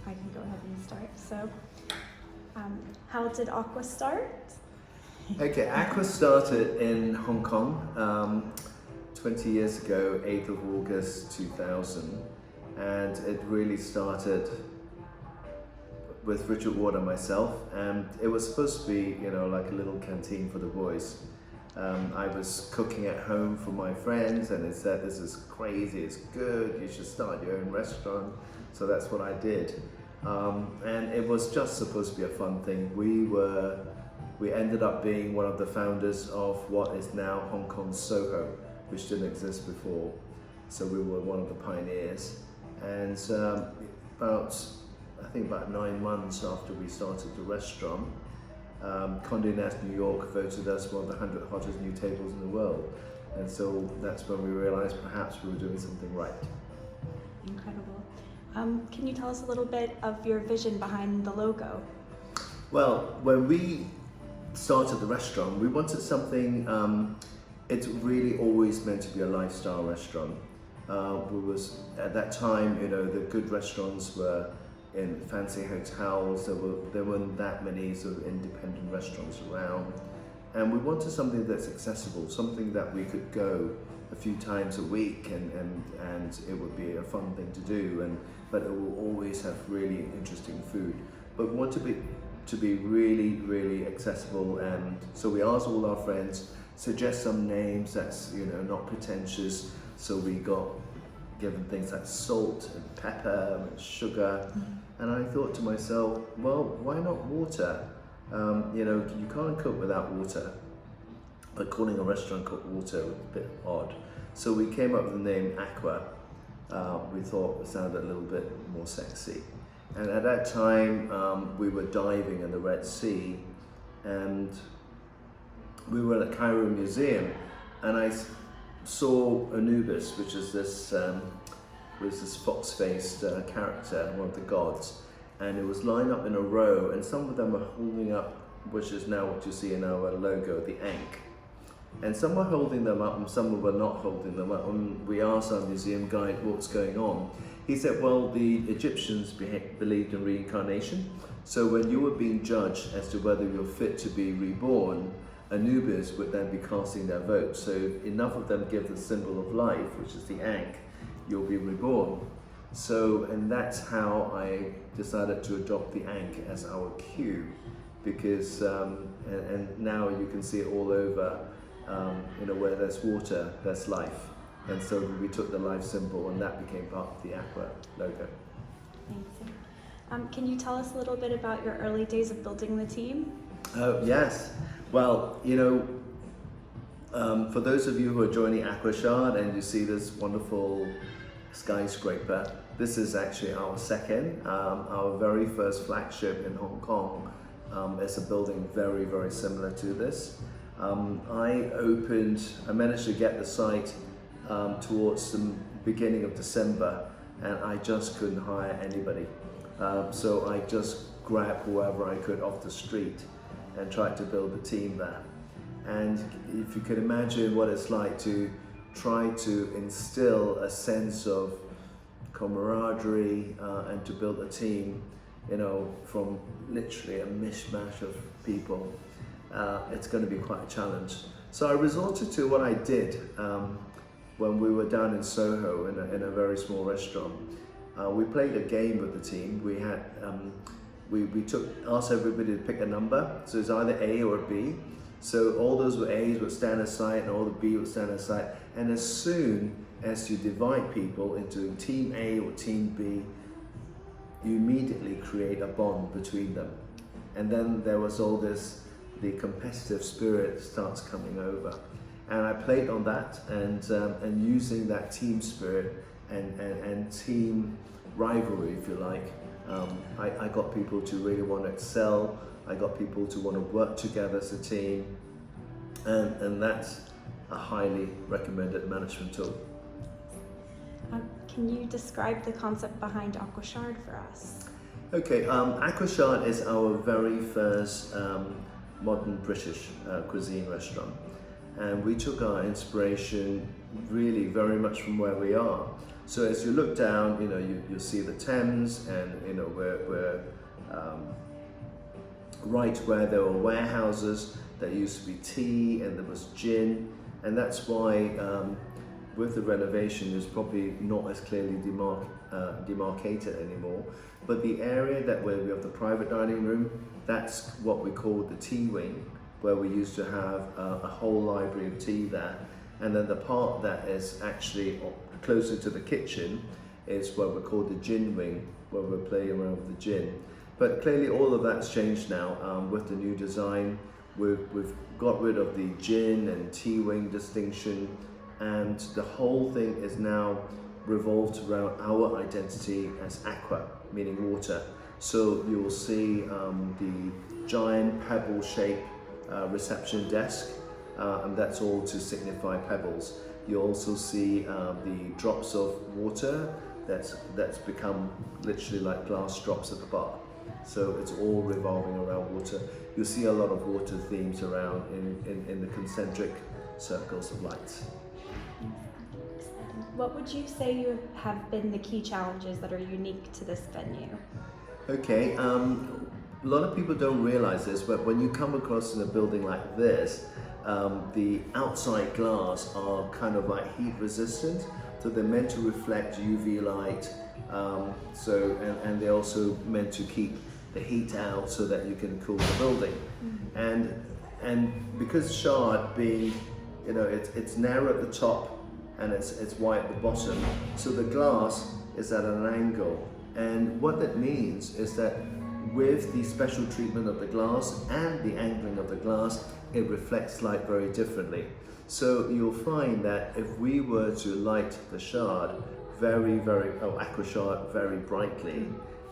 I can go ahead and start. So, how did Aqua start? Okay, Aqua started in Hong Kong 20 years ago, 8th of August 2000, and it really started with Richard Ward and myself, and it was supposed to be, you know, like a little canteen for the boys. I was cooking at home for my friends, and they said, "This is crazy, it's good, you should start your own restaurant." So that's what I did. And it was just supposed to be a fun thing. We ended up being one of the founders of what is now Hong Kong Soho, which didn't exist before. So we were one of the pioneers. And I think about 9 months after we started the restaurant, Condé Nast New York voted us one of the 100 hottest new tables in the world. And so that's when we realized perhaps we were doing something right. Incredible. Can you tell us a little bit of your vision behind the logo? Well, when we started the restaurant, we wanted something, it's really always meant to be a lifestyle restaurant. At that time, you know, the good restaurants were in fancy hotels. There weren't that many sort of independent restaurants around, and we wanted something that's accessible, something that we could go a few times a week, and it would be a fun thing to do, but it will always have really interesting food. But we want to be really accessible, and so we asked all our friends, suggest some names that's, you know, not pretentious. So we got given things like salt and pepper and sugar. And I thought to myself, well, why not water? You know, you can't cook without water, but calling a restaurant called water was a bit odd. So we came up with the name Aqua. We thought it sounded a little bit more sexy. And at that time, we were diving in the Red Sea, and we were at the Cairo Museum, and I saw Anubis, which is this fox-faced character, one of the gods, and it was lined up in a row, and some of them were holding up, which is now what you see in our logo, the Ankh. And some were holding them up and some were not holding them up. And we asked our museum guide what's going on. He said, well, the Egyptians believed in reincarnation. So when you were being judged as to whether you're fit to be reborn, Anubis would then be casting their vote. So if enough of them give the symbol of life, which is the Ankh, you'll be reborn. So, and that's how I decided to adopt the Ankh as our cue, because, and now you can see it all over, you know, where there's water, there's life. And so we took the life symbol, and that became part of the Aqua logo. Amazing. Can you tell us a little bit about your early days of building the team? Oh, yes. Well, you know, for those of you who are joining Aquashard and you see this wonderful skyscraper, this is actually our second. Our very first flagship in Hong Kong is a building very similar to this. I managed to get the site towards the beginning of December, and I just couldn't hire anybody. So I just grabbed whoever I could off the street and tried to build a team there. And if you can imagine what it's like to try to instill a sense of camaraderie and to build a team, you know, from literally a mishmash of people, it's going to be quite a challenge. So I resorted to what I did when we were down in Soho in a very small restaurant. We played a game with the team. We had asked everybody to pick a number, so it's either A or B. So all those A's would stand aside and all the B would stand aside. And as soon as you divide people into team A or team B, you immediately create a bond between them. And then there was all this, the competitive spirit starts coming over. And I played on that, and using that team spirit and team rivalry, if you like, I got people to really want to excel. I got people to want to work together as a team, and that's a highly recommended management tool. Can you describe the concept behind Aquashard for us? Okay, Aquashard is our very first modern British cuisine restaurant, and we took our inspiration really very much from where we are. So as you look down, you'll see the Thames, and we're right where there were warehouses. There used to be tea and there was gin, and that's why with the renovation it's probably not as clearly demarcated anymore. But the area where we have the private dining room, that's what we call the tea wing, where we used to have a whole library of tea there. And then the part that is actually closer to the kitchen is what we call the gin wing, where we're playing around with the gin. But clearly all of that's changed now with the new design. We've got rid of the gin and tea wing distinction, and the whole thing is now revolved around our identity as aqua, meaning water. So you'll see the giant pebble shaped reception desk, and that's all to signify pebbles. You also see the drops of water that's become literally like glass drops at the bar. So it's all revolving around water. You'll see a lot of water themes around in the concentric circles of lights. What would you say have been the key challenges that are unique to this venue? Okay, a lot of people don't realize this, but when you come across in a building like this, the outside glass are kind of like heat resistant, so they're meant to reflect UV light, and they're also meant to keep the heat out so that you can cool the building. And because Shard being, it's narrow at the top and it's wide at the bottom, so the glass is at an angle. And what that means is that with the special treatment of the glass and the angling of the glass, it reflects light very differently. So you'll find that if we were to light the Shard Aqua Shard very brightly,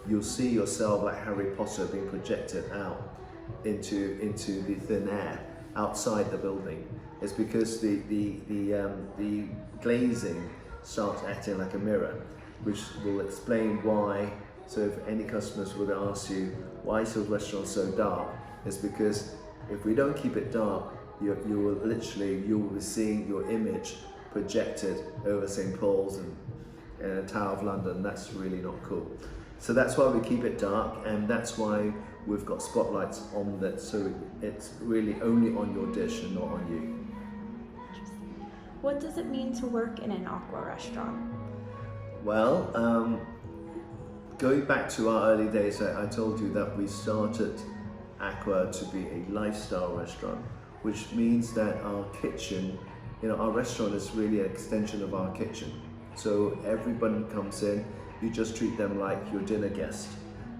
you'll see yourself like Harry Potter being projected out into the thin air outside the building. It's because the glazing starts acting like a mirror, which will explain why. So if any customers were to ask you, why is your restaurant so dark? It's because if we don't keep it dark, you will be seeing your image projected over St. Paul's and the Tower of London. That's really not cool. So that's why we keep it dark, and that's why we've got spotlights on that, so it's really only on your dish and not on you. What does it mean to work in an aqua restaurant? Well, going back to our early days, I told you that we started Aqua to be a lifestyle restaurant, which means that our kitchen, our restaurant is really an extension of our kitchen. So everyone comes in, you just treat them like your dinner guest.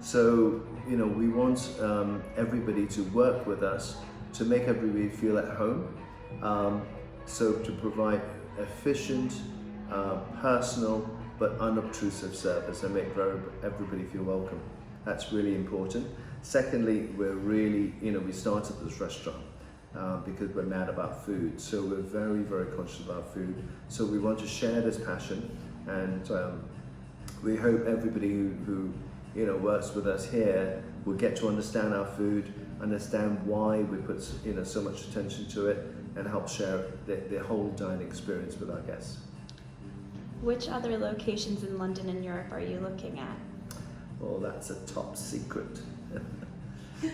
So, we want everybody to work with us to make everybody feel at home. So to provide efficient, personal, but unobtrusive service and make everybody feel welcome. That's really important. Secondly, we're really, we started this restaurant because we're mad about food. So we're very, very conscious about food. So we want to share this passion, and we hope everybody who works with us here will get to understand our food, understand why we put so much attention to it, and help share the whole dining experience with our guests. Which other locations in London and Europe are you looking at? Well, that's a top secret.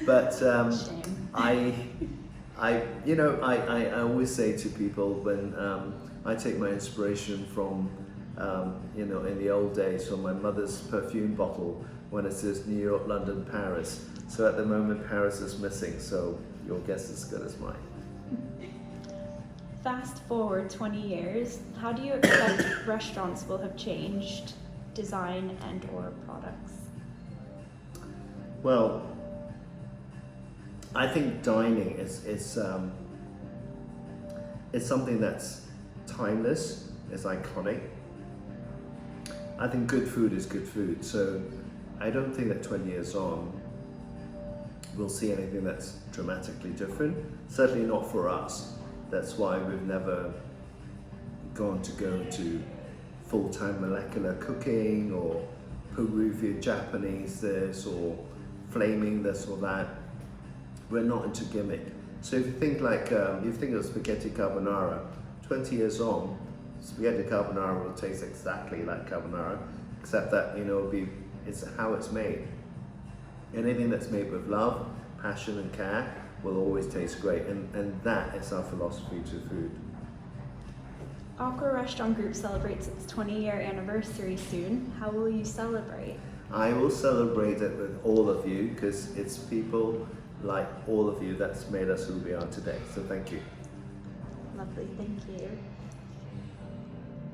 But Shame. I always say to people when I take my inspiration from in the old days from my mother's perfume bottle when it says New York, London, Paris. So at the moment Paris is missing, so your guess is as good as mine. Fast forward 20 years, how do you expect restaurants will have changed, design and or products? Well, I think dining is something that's timeless, it's iconic. I think good food is good food, so I don't think that 20 years on we'll see anything that's dramatically different, certainly not for us. That's why we've never go into full-time molecular cooking or Peruvian Japanese this or flaming this or that. We're not into gimmick. So if you think of spaghetti carbonara, 20 years on, spaghetti carbonara will taste exactly like carbonara, except that it's how it's made. Anything that's made with love, passion, and care will always taste great, and that is our philosophy to food. Aqua Restaurant Group celebrates its 20-year anniversary soon. How will you celebrate? I will celebrate it with all of you because it's people like all of you that's made us who we are today. So thank you. Lovely, thank you.